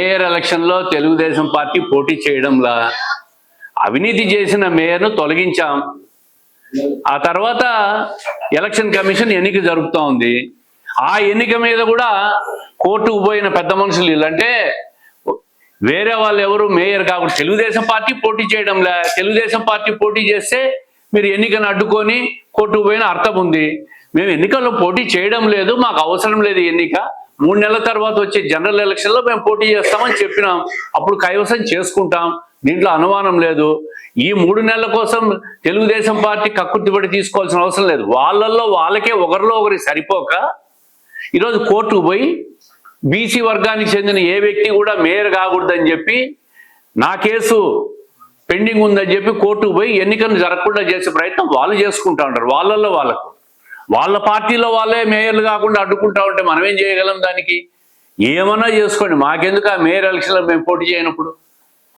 Mayor ఎలక్షన్లో Telugu Desam party పోటీ చేయడంలా అవినీతి చేసిన మేయర్ను తొలగించాం. ఆ తర్వాత ఎలక్షన్ కమిషన్ ఎన్నిక జరుపుతూ ఉంది. ఆ ఎన్నిక మీద కూడా కోర్టుకు పోయిన పెద్ద మనుషులు వీళ్ళంటే వేరే వాళ్ళు ఎవరు మేయర్ కాకుండా తెలుగుదేశం పార్టీ పోటీ చేయడంలే. తెలుగుదేశం పార్టీ పోటీ చేస్తే మీరు ఎన్నికను అడ్డుకొని కోర్టుకు పోయిన అర్థం ఉంది. మేము ఎన్నికల్లో పోటీ చేయడం లేదు, మాకు అవసరం లేదు ఎన్నిక. 3 నెలల తర్వాత వచ్చే జనరల్ ఎలక్షన్లో మేము పోటీ చేస్తామని చెప్పినాం. అప్పుడు కైవసం చేసుకుంటాం, దీంట్లో అనుమానం లేదు. ఈ 3 నెలల కోసం తెలుగుదేశం పార్టీ కక్కుర్తిపడి తీసుకోవాల్సిన అవసరం లేదు. వాళ్ళల్లో వాళ్ళకే ఒకరిలో ఒకరికి సరిపోక ఈరోజు కోర్టుకు పోయి బీసీ వర్గానికి చెందిన ఏ వ్యక్తి కూడా మేయర్ కాకూడదని చెప్పి, నా కేసు పెండింగ్ ఉందని చెప్పి కోర్టుకు పోయి ఎన్నికను జరగకుండా చేసే ప్రయత్నం వాళ్ళు చేసుకుంటా ఉంటారు. వాళ్ళల్లో వాళ్ళకు వాళ్ళ పార్టీలో వాళ్ళే మేయర్లు కాకుండా అడ్డుకుంటా ఉంటే మనం ఏం చేయగలం? దానికి ఏమన్నా చేసుకోండి, మాకెందుకు ఆ మేయర్ ఎలక్షన్లో మేము పోటీ చేయనప్పుడు.